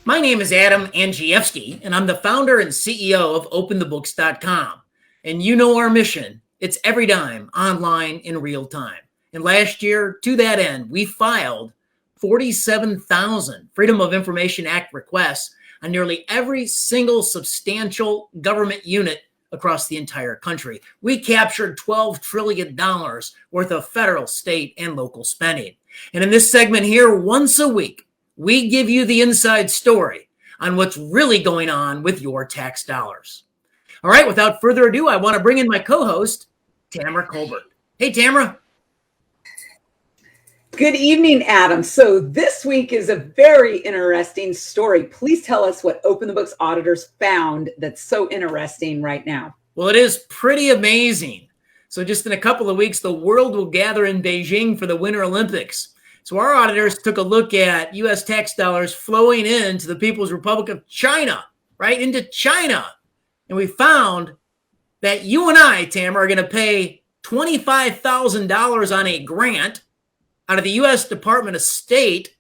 My name is Adam Andrzejewski, and I'm the founder and CEO of OpenTheBooks.com. And you know our mission. It's every dime online in real time. And last year, to that end, we filed 47,000 Freedom of Information Act requests on nearly every single substantial government unit across the entire country. We captured $12 trillion worth of federal, state, and local spending. And in this segment here, once a week, we give you the inside story on what's really going on with your tax dollars. All right, without further ado, I want to bring in my co-host, Tamara Colbert. Hey, Tamara. Good evening, Adam. So this week is a very interesting story. Please tell us what Open the Books auditors found that's so interesting right now. Well, it is pretty amazing. So just in a couple of weeks, the world will gather in Beijing for the Winter Olympics. So our auditors took a look at U.S. tax dollars flowing into the People's Republic of China, right, into China. And we found that you and I, Tam, are going to pay $25,000 on a grant out of the U.S. Department of State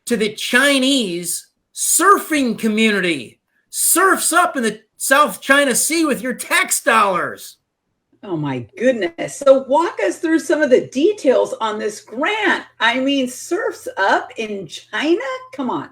to the Chinese surfing community. Surfs up in the South China Sea with your tax dollars. Oh my goodness. So walk us through some of the details on this grant. I mean, surfs up in China? Come on.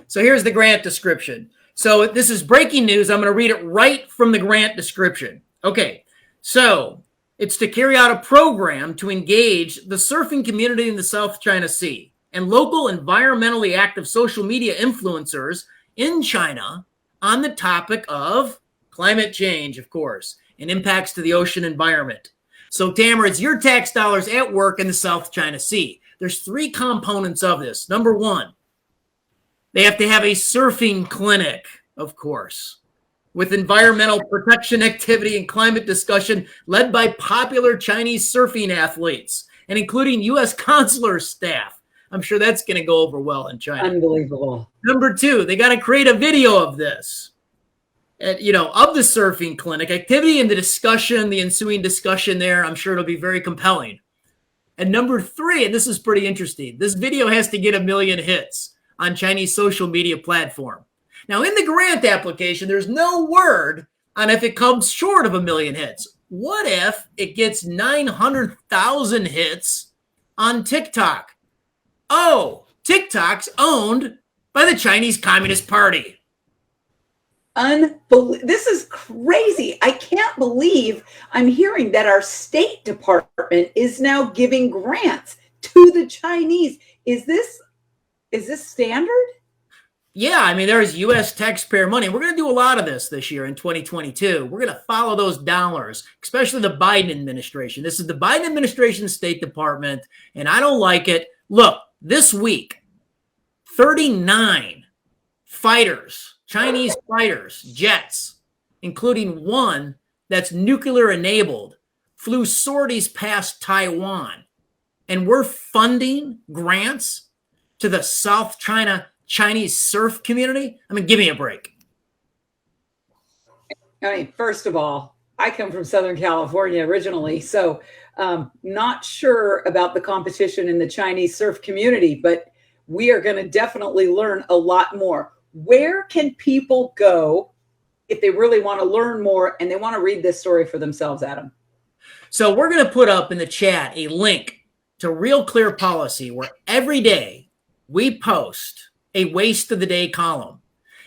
So here's the grant description. So this is breaking news. I'm going to read it right from the grant description. Okay, so it's to carry out a program to engage the surfing community in the South China Sea and local environmentally active social media influencers in China on the topic of climate change, of course, and impacts to the ocean environment. So, Tamara, it's your tax dollars at work in the South China Sea. There's three components of this. Number one, they have to have a surfing clinic, of course, with environmental protection activity and climate discussion led by popular Chinese surfing athletes and including U.S. consular staff. I'm sure that's going to go over well in China. Unbelievable. Number two, they got to create a video of this. Of the surfing clinic activity and the discussion, the ensuing discussion there. I'm sure it'll be very compelling. And number three, and this is pretty interesting, this video has to get 1 million hits on Chinese social media platform. Now, in the grant application, there's no word on if it comes short of 1 million hits. What if it gets 900,000 hits on TikTok? Oh, TikTok's owned by the Chinese Communist Party. This is crazy. I can't believe I'm hearing that our State Department is now giving grants to the Chinese. Is this standard? Yeah, I mean, there's U.S. taxpayer money. We're going to do a lot of this year in 2022. We're going to follow those dollars, especially the Biden administration. This is the Biden administration State Department, and I don't like it. Look, this week, 39 fighters, Chinese fighters, jets, including one that's nuclear enabled, flew sorties past Taiwan. And we're funding grants to the South China Chinese surf community? I mean, give me a break. I mean, first of all, I come from Southern California originally, so not sure about the competition in the Chinese surf community, but we are going to definitely learn a lot more. Where can people go if they really want to learn more and they want to read this story for themselves, Adam? So we're going to put up in the chat a link to Real Clear Policy where every day we post a Waste of the Day column.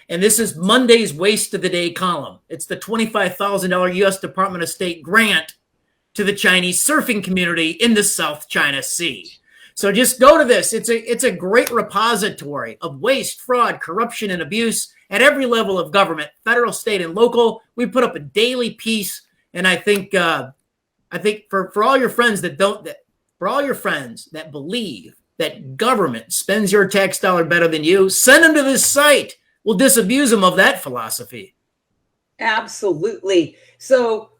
And this is Monday's Waste of the Day column. It's the $25,000 U.S. Department of State grant to the Chinese surfing community in the South China Sea. So just go to this. It's a great repository of waste, fraud, corruption, and abuse at every level of government, federal, state, and local. We put up a daily piece, and I think for all your friends that believe that government spends your tax dollar better than you, send them to this site. We'll disabuse them of that philosophy. Absolutely. So,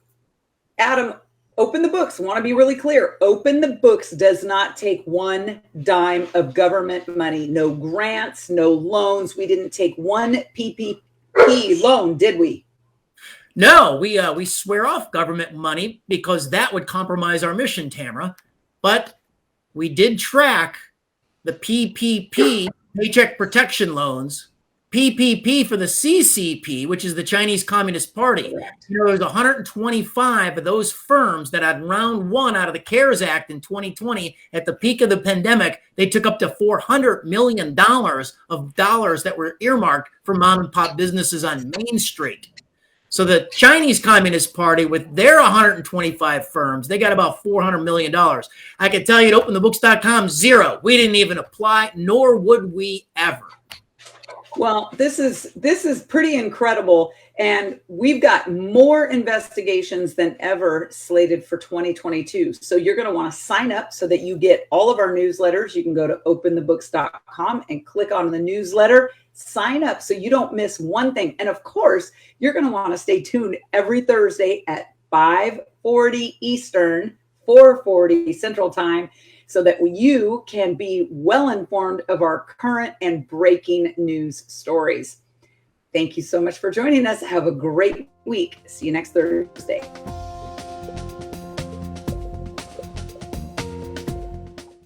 Adam, Open the Books. I want to be really clear. Open the Books does not take one dime of government money. No grants, no loans. We didn't take one PPP loan, did we? No, we swear off government money because that would compromise our mission, Tamara. But we did track the PPP, Paycheck Protection Loans, PPP for the CCP, which is the Chinese Communist Party. Correct. There was 125 of those firms that had round one out of the CARES Act in 2020. At the peak of the pandemic, they took up to $400 million of dollars that were earmarked for mom and pop businesses on Main Street. So the Chinese Communist Party, with their 125 firms, they got about $400 million. I can tell you at openthebooks.com, zero. We didn't even apply, nor would we ever. Well, this is pretty incredible. And we've got more investigations than ever slated for 2022. So you're going to want to sign up so that you get all of our newsletters. You can go to openthebooks.com and click on the newsletter. Sign up so you don't miss one thing. And of course, you're going to want to stay tuned every Thursday at 5:40 Eastern, 4:40 Central Time, so that you can be well informed of our current and breaking news stories. Thank you so much for joining us. Have a great week. See you next Thursday.